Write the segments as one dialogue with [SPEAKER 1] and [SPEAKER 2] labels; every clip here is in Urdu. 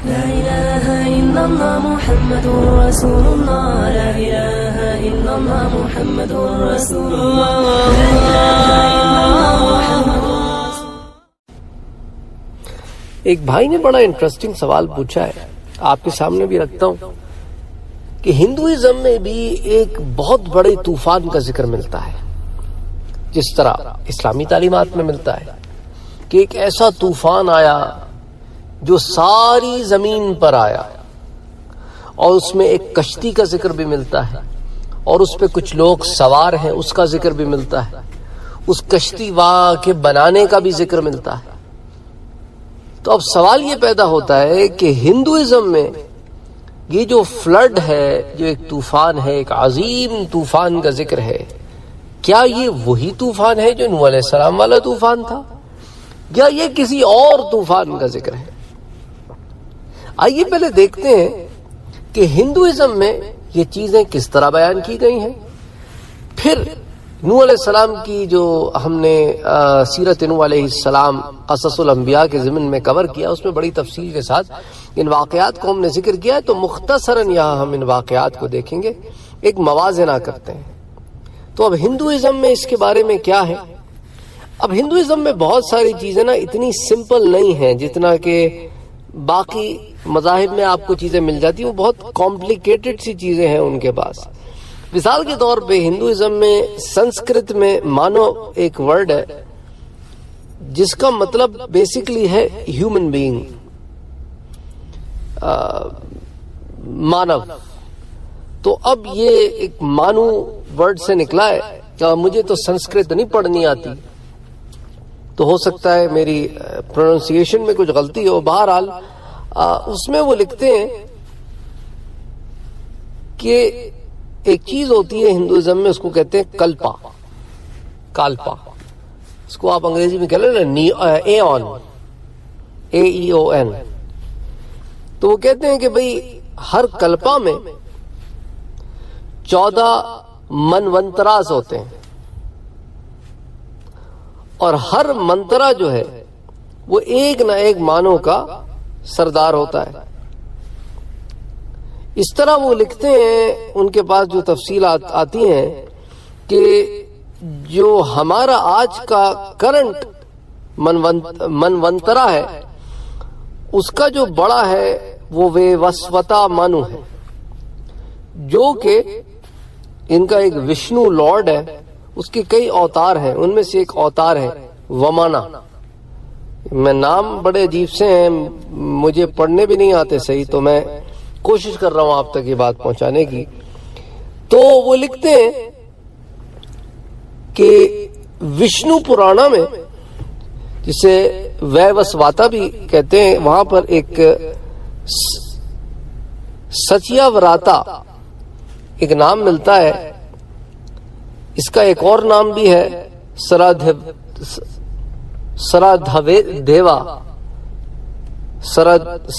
[SPEAKER 1] لا إله إلا الله محمد رسول الله لا إله إلا الله محمد رسول الله لا إله إلا الله محمد رسول الله.
[SPEAKER 2] ایک بھائی نے بڑا انٹرسٹنگ سوال پوچھا ہے، آپ کے سامنے بھی رکھتا ہوں کہ ہندوازم میں بھی ایک بہت بڑے طوفان کا ذکر ملتا ہے، جس طرح اسلامی تعلیمات میں ملتا ہے کہ ایک ایسا طوفان آیا جو ساری زمین پر آیا، اور اس میں ایک کشتی کا ذکر بھی ملتا ہے، اور اس پہ کچھ لوگ سوار ہیں اس کا ذکر بھی ملتا ہے، اس کشتی کے بنانے کا بھی ذکر ملتا ہے. تو اب سوال یہ پیدا ہوتا ہے کہ ہندوازم میں یہ جو فلڈ ہے، جو ایک طوفان ہے، ایک عظیم طوفان کا ذکر ہے، کیا یہ وہی طوفان ہے جو نوح علیہ السلام والا طوفان تھا، یا یہ کسی اور طوفان کا ذکر ہے؟ آئیے پہلے دیکھتے ہیں کہ ہندوازم میں یہ چیزیں کس طرح بیان کی گئی ہیں. پھر نوح علیہ السلام کی جو ہم نے سیرت نوح علیہ السلام قصص الانبیاء کے ضمن میں کور کیا، اس میں بڑی تفصیل کے ساتھ ان واقعات کو ہم نے ذکر کیا ہے. تو مختصراً یہاں ہم ان واقعات کو دیکھیں گے، ایک موازنہ کرتے ہیں. تو اب ہندوازم میں اس کے بارے میں کیا ہے؟ اب ہندوازم میں بہت ساری چیزیں نا اتنی سمپل نہیں ہیں جتنا کہ باقی مذاہب میں آپ کو چیزیں مل جاتی ہیں، وہ بہت کمپلیکیٹڈ سی چیزیں ہیں ان کے پاس. مثال کے طور پہ ہندوازم میں سنسکرت میں مانو ایک ورڈ ہے جس کا مطلب بیسیکلی ہے ہیومن بینگ، مانو. تو اب یہ ایک مانو ورڈ سے نکلا ہے. مجھے تو سنسکرت نہیں پڑھنی آتی، تو ہو سکتا ہے میری پروننسیشن میں کچھ غلطی ہو. بہرحال اس میں وہ لکھتے ہیں کہ ایک چیز ہوتی ہے ہندوازم میں، اس کو کہتے ہیں کلپا، کالپا. اس کو آپ انگریزی میں کہہ لیں نا ایون، AEON. تو وہ کہتے ہیں کہ بھئی ہر کلپا میں 14 منونتراس ہوتے ہیں، اور ہر منترا جو ہے وہ ایک نہ ایک مانو کا سردار ہوتا ہے. اس طرح وہ لکھتے ہیں، ان کے پاس جو تفصیلات آتی ہیں کہ جو ہمارا آج کا کرنٹ منونترا ہے، اس کا جو بڑا ہے وہ ویوسوتا مانو ہے، جو کہ ان کا ایک وشنو لارڈ ہے. اس کے کئی اوتار ہیں، ان میں سے ایک اوتار ہے ومانا. میں نام بڑے عجیب سے ہیں، مجھے پڑھنے بھی نہیں آتے صحیح، تو میں کوشش کر رہا ہوں آپ تک یہ بات پہنچانے کی. تو وہ لکھتے ہیں کہ وشنو پرانا میں، جسے ویوسواتا بھی کہتے ہیں، وہاں پر ایک ستیا وراتا ایک نام ملتا ہے. اس کا ایک اور نام بھی ہے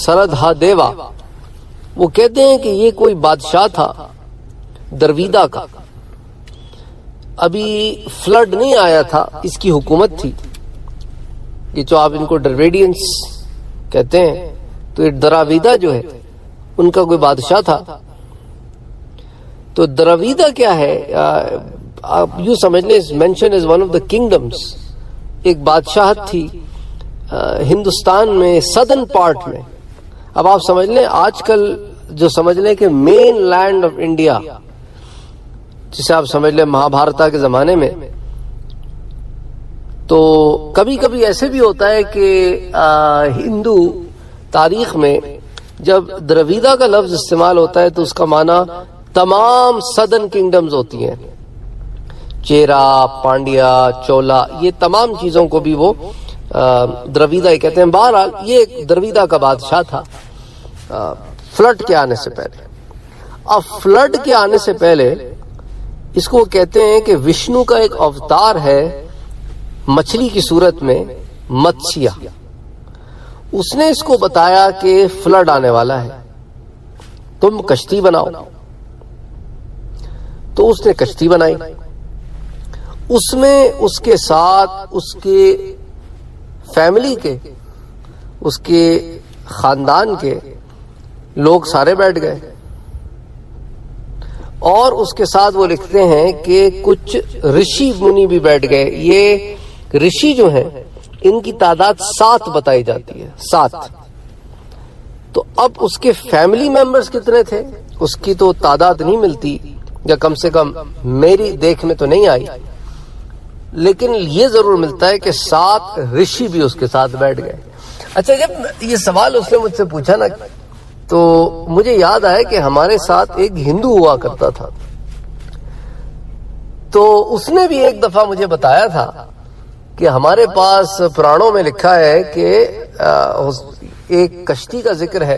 [SPEAKER 2] سردھا دیوا. وہ کہتے ہیں کہ یہ کوئی بادشاہ تھا درویدا کا. ابھی فلڈ نہیں آیا تھا، اس کی حکومت تھی. یہ جو آپ ان کو ڈرویڈینس کہتے ہیں، تو یہ دراویدا جو ہے ان کا کوئی بادشاہ تھا. تو دراویدا کیا ہے؟ آپ یوں سمجھ لیں، mention is one of the kingdoms. ایک بادشاہت تھی ہندوستان میں سدرن پارٹ میں. اب آپ سمجھ لیں آج کل جو سمجھ لیں کہ مین لینڈ آف انڈیا، جسے آپ سمجھ لیں مہابھارتا کے زمانے میں. تو کبھی کبھی ایسے بھی ہوتا ہے کہ ہندو تاریخ میں جب دراویدا کا لفظ استعمال ہوتا ہے تو اس کا معنی تمام سدرن کنگڈمز ہوتی ہیں، چیرا، پانڈیا، چولا، یہ تمام چیزوں کو بھی وہ دراویدا ہی کہتے ہیں. بہرحال یہ ایک دراویدا کا بادشاہ تھا فلڈ کے آنے سے پہلے. اب فلڈ کے آنے سے پہلے اس کو کہتے ہیں کہ وشنو کا ایک اوتار ہے مچھلی کی صورت میں، متسیا. اس نے اس کو بتایا کہ فلڈ آنے والا ہے، تم کشتی بناؤ. تو اس نے کشتی بنائی. اس میں اس کے ساتھ اس کے فیملی کے، اس کے خاندان کے لوگ سارے بیٹھ گئے، اور اس کے ساتھ وہ لکھتے ہیں کہ کچھ رشی منی بھی بیٹھ گئے۔ یہ رشی جو ہیں ان کی تعداد 7 بتائی جاتی ہے، 7۔ تو اب اس کے فیملی ممبرز کتنے تھے اس کی تو تعداد نہیں ملتی، یا کم سے کم میری دیکھ میں تو نہیں آئی، لیکن یہ ضرور ملتا ہے کہ 7 رشی بھی اس کے ساتھ بیٹھ گئے۔ اچھا، جب یہ سوال اس نے مجھ سے پوچھا نا تو مجھے یاد آیا کہ ہمارے ساتھ ایک ہندو ہوا کرتا تھا، تو اس نے بھی ایک دفعہ مجھے بتایا تھا کہ ہمارے پاس پرانوں میں لکھا ہے کہ ایک کشتی کا ذکر ہے،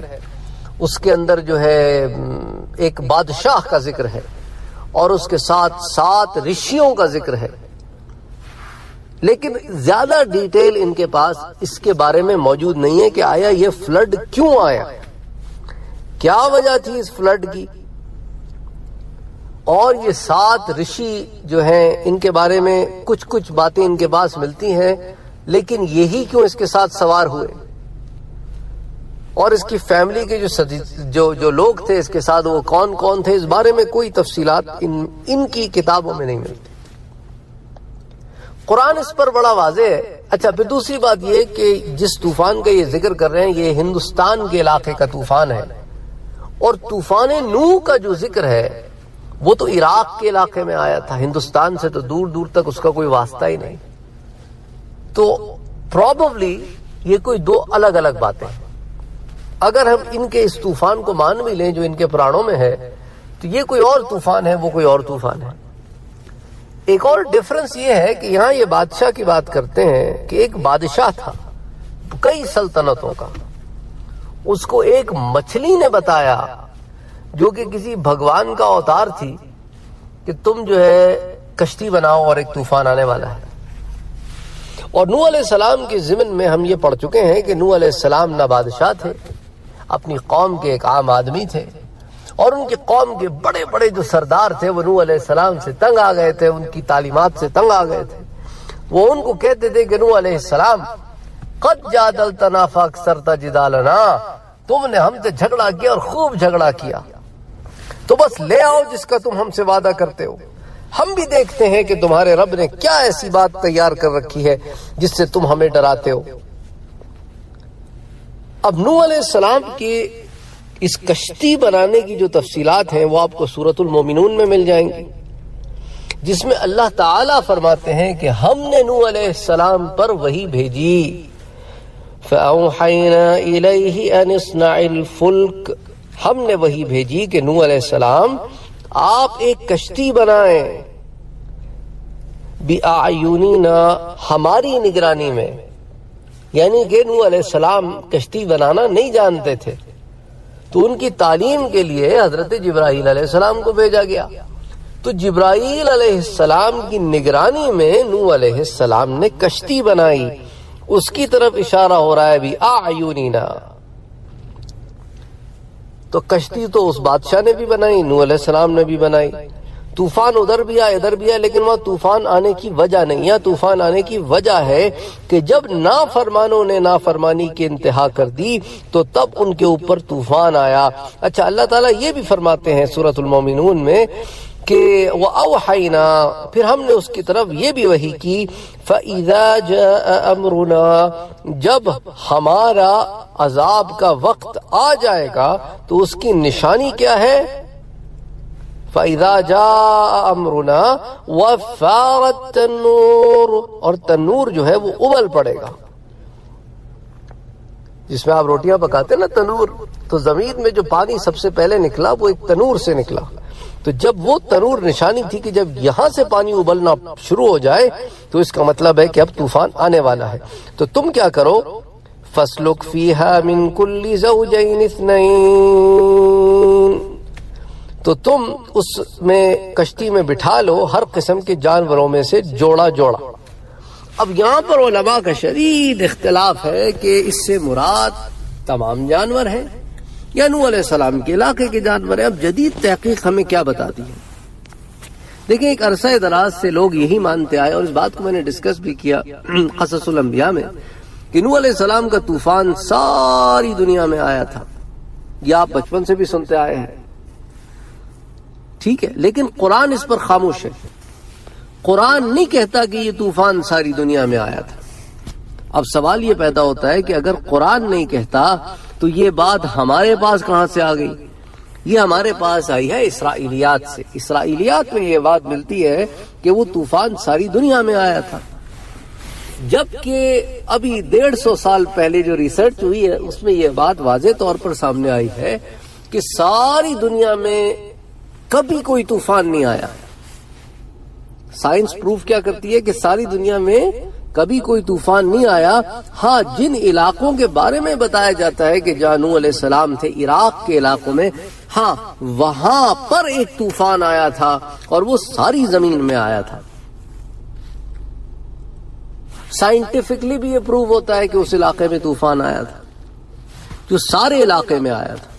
[SPEAKER 2] اس کے اندر جو ہے ایک بادشاہ کا ذکر ہے، اور اس کے ساتھ 7 رشیوں کا ذکر ہے، لیکن زیادہ ڈیٹیل ان کے پاس اس کے بارے میں موجود نہیں ہے کہ آیا یہ فلڈ کیوں آیا، کیا وجہ تھی اس فلڈ کی، اور یہ 7 رشی جو ہیں ان کے بارے میں کچھ باتیں ان کے پاس ملتی ہیں، لیکن یہی کیوں اس کے ساتھ سوار ہوئے، اور اس کی فیملی کے جو لوگ تھے اس کے ساتھ وہ کون تھے، اس بارے میں کوئی تفصیلات ان کی کتابوں میں نہیں ملتی۔ قرآن اس پر بڑا واضح ہے۔ اچھا، پھر دوسری بات یہ کہ جس طوفان کا یہ ذکر کر رہے ہیں یہ ہندوستان کے علاقے کا طوفان ہے، اور طوفان نوح کا جو ذکر ہے وہ تو عراق کے علاقے میں آیا تھا، ہندوستان سے تو دور دور تک اس کا کوئی واسطہ ہی نہیں، تو پروبیبلی یہ کوئی 2 الگ الگ باتیں ہیں۔ اگر ہم ان کے اس طوفان کو مان بھی لیں جو ان کے پرانوں میں ہے تو یہ کوئی اور طوفان ہے، وہ کوئی اور طوفان ہے۔ ایک اور ڈفرنس یہ ہے کہ یہاں یہ بادشاہ کی بات کرتے ہیں کہ ایک بادشاہ تھا کئی سلطنتوں کا، اس کو ایک مچھلی نے بتایا جو کہ کسی بھگوان کا اوتار تھی کہ تم جو ہے کشتی بناؤ اور ایک طوفان آنے والا ہے۔ اور نوح علیہ السلام کے ضمن میں ہم یہ پڑھ چکے ہیں کہ نوح علیہ السلام نہ بادشاہ تھے، اپنی قوم کے ایک عام آدمی تھے، اور ان کی قوم کے بڑے بڑے جو سردار تھے وہ نوح علیہ السلام سے تنگ آ گئے تھے، ان کی تعلیمات سے تنگ آ گئے تھے۔ وہ ان کو کہتے تھے کہ نوح علیہ السلام قد جادلتنا فاکثرت جدالنا، تم نے ہم سے جھگڑا کیا اور خوب جھگڑا کیا، تو بس لے آؤ جس کا تم ہم سے وعدہ کرتے ہو، ہم بھی دیکھتے ہیں کہ تمہارے رب نے کیا ایسی بات تیار کر رکھی ہے جس سے تم ہمیں ڈراتے ہو۔ اب نوح علیہ السلام کی اس کشتی بنانے کی جو تفصیلات ہیں وہ آپ کو سورۃ المومنون میں مل جائیں گی، جس میں اللہ تعالیٰ فرماتے ہیں کہ ہم نے نوح علیہ السلام پر وحی بھیجی، فَأَوْحَيْنَا إِلَيْهِ أَنِ اصْنَعِ الْفُلْكَ، ہم نے وحی بھیجی کہ نوح علیہ السلام آپ ایک کشتی بنائیں، بِأَعْيُنِنَا، ہماری نگرانی میں، یعنی کہ نوح علیہ السلام کشتی بنانا نہیں جانتے تھے، تو ان کی تعلیم کے لیے حضرت جبرائیل علیہ السلام کو بھیجا گیا، تو جبرائیل علیہ السلام کی نگرانی میں نوح علیہ السلام نے کشتی بنائی، اس کی طرف اشارہ ہو رہا ہے بھی اعیننا۔ تو کشتی تو اس بادشاہ نے بھی بنائی، نوح علیہ السلام نے بھی بنائی، طوفان ادھر بھی آیا ادھر بھی آیا، لیکن وہاں طوفان آنے کی وجہ نہیں ہے، طوفان آنے کی وجہ ہے کہ جب نافرمانوں نے نافرمانی کی انتہا کر دی تو تب ان کے اوپر طوفان آیا۔ اچھا، اللہ تعالیٰ یہ بھی فرماتے ہیں سورۃ المومنون میں کہ وَأَوْحَيْنَا، پھر ہم نے اس کی طرف یہ بھی وحی کی، فَإِذَا جَاءَ أَمْرُنَا، جب ہمارا عذاب کا وقت آ جائے گا تو اس کی نشانی کیا ہے؟ فَإِذَا جَاءَ أَمْرُنَا وَفَارَ التَّنُّورُ، اور تنور جو ہے وہ ابل پڑے گا، جس میں آپ روٹیاں پکاتے نا تنور، تو زمین میں جو پانی سب سے پہلے نکلا وہ ایک تنور سے نکلا، تو جب وہ تنور نشانی تھی کہ جب یہاں سے پانی ابلنا شروع ہو جائے تو اس کا مطلب ہے کہ اب طوفان آنے والا ہے۔ تو تم کیا کرو، فَاسْلُكْ فِيهَا مِن كُلِّ زَوْجَيْنِ اثْنَيْنِ، تو تم اس میں کشتی میں بٹھا لو ہر قسم کے جانوروں میں سے جوڑا جوڑا۔ اب یہاں پر علماء کا شدید اختلاف ہے کہ اس سے مراد تمام جانور ہیں یا نوح علیہ السلام کے علاقے کے جانور ہیں۔ اب جدید تحقیق ہمیں کیا بتاتی ہے؟ دیکھیں، ایک عرصہ دراز سے لوگ یہی مانتے آئے، اور اس بات کو میں نے ڈسکس بھی کیا قصص الانبیاء میں، کہ نوح علیہ السلام کا طوفان ساری دنیا میں آیا تھا، یہ آپ بچپن سے بھی سنتے آئے ہیں، ٹھیک ہے، لیکن قرآن اس پر خاموش ہے۔ قرآن نہیں کہتا کہ یہ طوفان ساری دنیا میں آیا تھا۔ اب سوال یہ پیدا ہوتا ہے کہ اگر قرآن نہیں کہتا تو یہ بات ہمارے پاس کہاں سے آ گئی؟ یہ ہمارے پاس آئی ہے اسرائیلیات سے۔ اسرائیلیات میں یہ بات ملتی ہے کہ وہ طوفان ساری دنیا میں آیا تھا، جبکہ ابھی 150 سال پہلے جو ریسرچ ہوئی ہے اس میں یہ بات واضح طور پر سامنے آئی ہے کہ ساری دنیا میں کبھی کوئی طوفان نہیں آیا۔ سائنس پروف کیا کرتی ہے کہ ساری دنیا میں کبھی کوئی طوفان نہیں آیا۔ ہاں، جن علاقوں کے بارے میں بتایا جاتا ہے کہ جہاں نوح علیہ السلام تھے، عراق کے علاقوں میں، ہاں وہاں پر ایک طوفان آیا تھا اور وہ ساری زمین میں آیا تھا۔ سائنٹیفکلی بھی یہ پروو ہوتا ہے کہ اس علاقے میں طوفان آیا تھا، جو سارے علاقے میں آیا تھا۔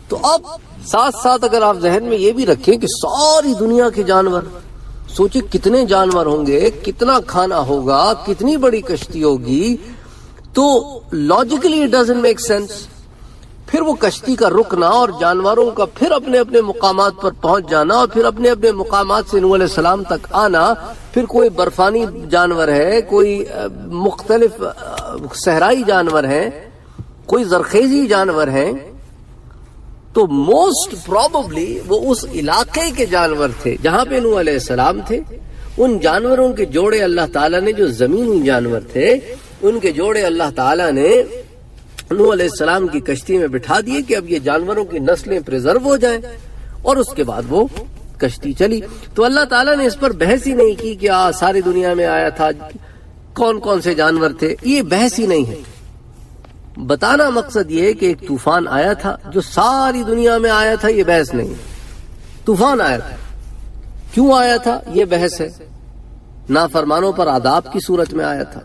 [SPEAKER 2] تو اب ساتھ ساتھ اگر آپ ذہن میں یہ بھی رکھیں کہ ساری دنیا کے جانور، سوچیں کتنے جانور ہوں گے، کتنا کھانا ہوگا، کتنی بڑی کشتی ہوگی، تو logically it doesn't make sense. پھر وہ کشتی کا رکنا اور جانوروں کا پھر اپنے اپنے مقامات پر پہنچ جانا اور پھر اپنے اپنے مقامات سے نوح علیہ السلام تک آنا، پھر کوئی برفانی جانور ہے، کوئی مختلف صحرائی جانور ہیں، کوئی زرخیزی جانور ہیں، تو موسٹ پروبیبلی وہ اس علاقے کے جانور تھے جہاں پہ نوح علیہ السلام تھے۔ ان جانوروں کے جوڑے اللہ تعالیٰ نے، جو زمینی جانور تھے، ان کے جوڑے اللہ تعالیٰ نے نوح علیہ السلام کی کشتی میں بٹھا دیے کہ اب یہ جانوروں کی نسلیں پریزرو ہو جائیں، اور اس کے بعد وہ کشتی چلی۔ تو اللہ تعالیٰ نے اس پر بحث ہی نہیں کی کہ ساری دنیا میں آیا تھا، کون کون سے جانور تھے، یہ بحث ہی نہیں ہے۔ بتانا مقصد یہ ہے کہ ایک طوفان آیا تھا جو ساری دنیا میں آیا تھا، یہ بحث نہیں۔ طوفان آیا تھا، کیوں آیا تھا یہ بحث ہے۔ نافرمانوں پر عذاب کی صورت میں آیا تھا۔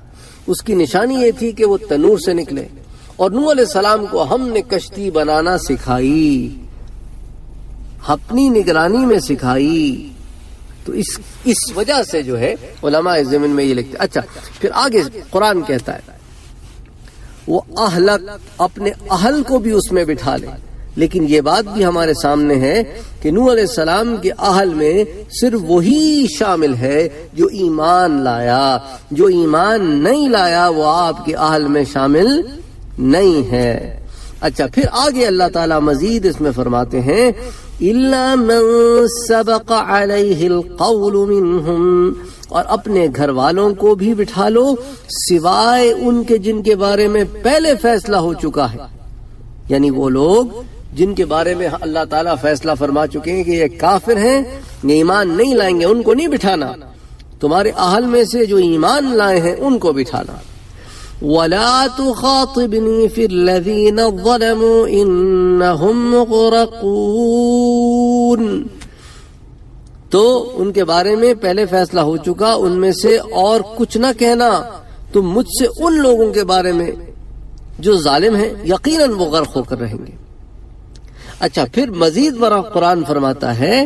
[SPEAKER 2] اس کی نشانی یہ تھی کہ وہ تنور سے نکلے، اور نوح علیہ السلام کو ہم نے کشتی بنانا سکھائی، اپنی نگرانی میں سکھائی۔ تو اس وجہ سے جو ہے علماء زمین میں یہ لکھتے۔ اچھا، پھر آگے قرآن کہتا ہے وہ اہلک، اپنے اہل کو بھی اس میں بٹھا لے۔ لیکن یہ بات بھی ہمارے سامنے ہے کہ نوح علیہ السلام کے اہل میں صرف وہی شامل ہے جو ایمان لایا، جو ایمان نہیں لایا وہ آپ کے اہل میں شامل نہیں ہے۔ اچھا، پھر آگے اللہ تعالیٰ مزید اس میں فرماتے ہیں إِلَّا مَن سَبَقَ عَلَيْهِ الْقَوْلُ مِنْهُمْ، اور اپنے گھر والوں کو بھی بٹھا لو سوائے ان کے جن کے بارے میں پہلے فیصلہ ہو چکا ہے، یعنی وہ لوگ جن کے بارے میں اللہ تعالیٰ فیصلہ فرما چکے ہیں کہ یہ کافر ہیں، یہ ایمان نہیں لائیں گے، ان کو نہیں بٹھانا۔ تمہارے اہل میں سے جو ایمان لائے ہیں ان کو بٹھانا۔ وَلَا تُخَاطِبْنِي فِي الَّذِينَ ظَلَمُوا إِنَّهُمْ مُغْرَقُونَ، تو ان کے بارے میں پہلے فیصلہ ہو چکا، ان میں سے اور کچھ نہ کہنا تم مجھ سے ان لوگوں کے بارے میں جو ظالم ہیں، یقیناً وہ غرق ہو کر رہیں گے۔ اچھا، پھر مزید برآں قرآن فرماتا ہے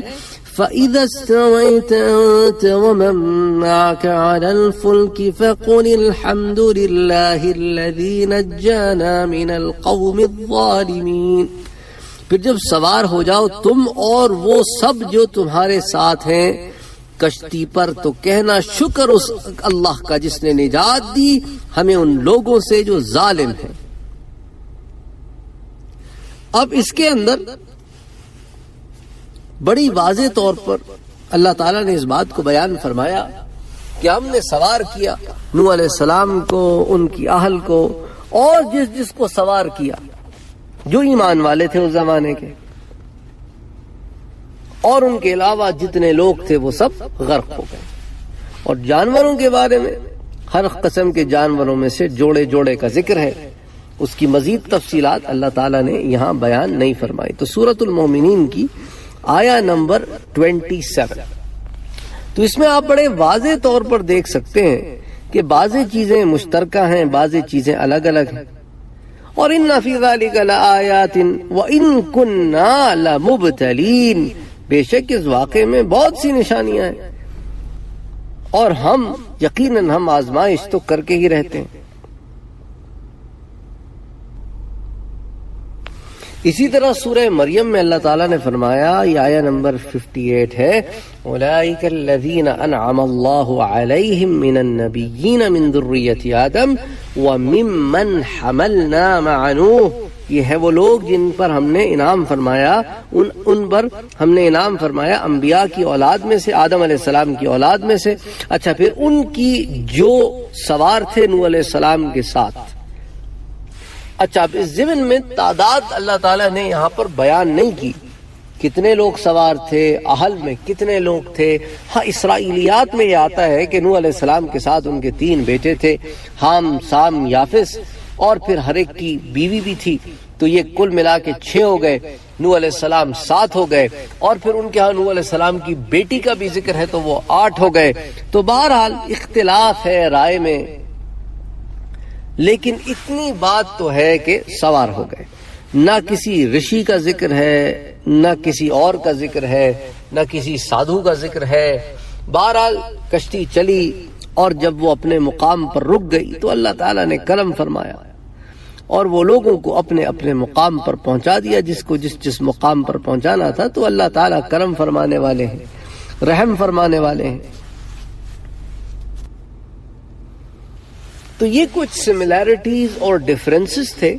[SPEAKER 2] فَإِذَا اسْتَوَيْتَ أَنْتَ وَمَن مَّعَكَ عَلَى الْفُلْكِ فَقُلِ الْحَمْدُ لِلَّهِ الَّذِي نَجَّانَا مِنَ الْقَوْمِ الظَّالِمِينَ، پھر جب سوار ہو جاؤ تم اور وہ سب جو تمہارے ساتھ ہیں کشتی پر، تو کہنا شکر اس اللہ کا جس نے نجات دی ہمیں ان لوگوں سے جو ظالم ہیں۔ اب اس کے اندر بڑی واضح طور پر اللہ تعالیٰ نے اس بات کو بیان فرمایا کہ ہم نے سوار کیا نوح علیہ السلام کو، ان کی اہل کو، اور جس جس کو سوار کیا جو ایمان والے تھے اس زمانے کے، اور ان کے علاوہ جتنے لوگ تھے وہ سب غرق ہو گئے۔ اور جانوروں کے بارے میں ہر قسم کے جانوروں میں سے جوڑے جوڑے کا ذکر ہے، اس کی مزید تفصیلات اللہ تعالیٰ نے یہاں بیان نہیں فرمائی۔ تو سورۃ المومنین کی آیا نمبر 27، تو اس میں آپ بڑے واضح طور پر دیکھ سکتے ہیں کہ بعض چیزیں مشترکہ ہیں، بعض چیزیں الگ الگ ہیں۔ اور ان فی ذلک لآیات وان کنا لمبتلین، بے شک اس واقعے میں بہت سی نشانیاں ہیں اور ہم یقیناً ہم آزمائش تو کر کے ہی رہتے ہیں۔ اسی طرح سورہ مریم میں اللہ تعالیٰ نے فرمایا، یہ آیہ نمبر 58 ہے، اولئک الذین انعم اللہ علیہم من النبیین من ذریۃ آدم وممن حملنا مع نوح، یہ ہے وہ لوگ جن پر ہم نے انعام فرمایا، ان پر ہم نے انعام فرمایا انبیاء کی اولاد میں سے، آدم علیہ السلام کی اولاد میں سے۔ اچھا، پھر ان کی جو سوار تھے نوح علیہ السلام کے ساتھ۔ اچھا، اب اس ضمن میں تعداد اللہ تعالیٰ نے یہاں پر بیان نہیں کی، کتنے لوگ سوار تھے، اہل میں کتنے لوگ تھے۔ ہاں، اسرائیلیات میں یہ آتا ہے کہ نوح علیہ السلام کے ساتھ ان کے 3 بیٹے تھے، حام، سام، یافس، اور پھر ہر ایک کی بیوی بھی تھی، تو یہ کل ملا کے 6 ہو گئے۔ نوح علیہ السلام 7 ہو گئے، اور پھر ان کے ہاں نوح علیہ السلام کی بیٹی کا بھی ذکر ہے تو وہ 8 ہو گئے۔ تو بہرحال اختلاف ہے رائے میں، لیکن اتنی بات تو ہے کہ سوار ہو گئے۔ نہ کسی رشی کا ذکر ہے، نہ کسی اور کا ذکر ہے، نہ کسی سادھو کا ذکر ہے۔ بہرحال کشتی چلی، اور جب وہ اپنے مقام پر رک گئی تو اللہ تعالیٰ نے کرم فرمایا اور وہ لوگوں کو اپنے اپنے مقام پر پہنچا دیا، جس کو جس مقام پر پہنچانا تھا۔ تو اللہ تعالیٰ کرم فرمانے والے ہیں، رحم فرمانے والے ہیں۔ تو یہ کچھ سملیرٹیز اور ڈفرینسز تھے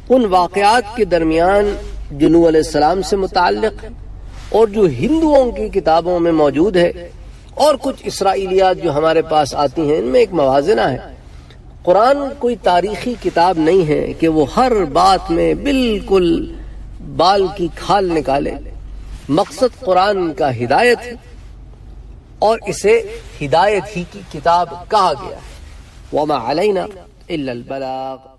[SPEAKER 2] ان واقعات کے درمیان جو نوح علیہ السلام سے متعلق اور جو ہندوؤں کی کتابوں میں موجود ہے، اور کچھ اسرائیلیات جو ہمارے پاس آتی ہیں، ان میں ایک موازنہ ہے۔ قرآن کوئی تاریخی کتاب نہیں ہے کہ وہ ہر بات میں بالکل بال کی کھال نکالے۔ مقصد قرآن کا ہدایت ہے، اور اسے ہدایت ہی کی کتاب کہا گیا ہے۔ وَمَا عَلَيْنَا إِلَّا الْبَلَاغُ۔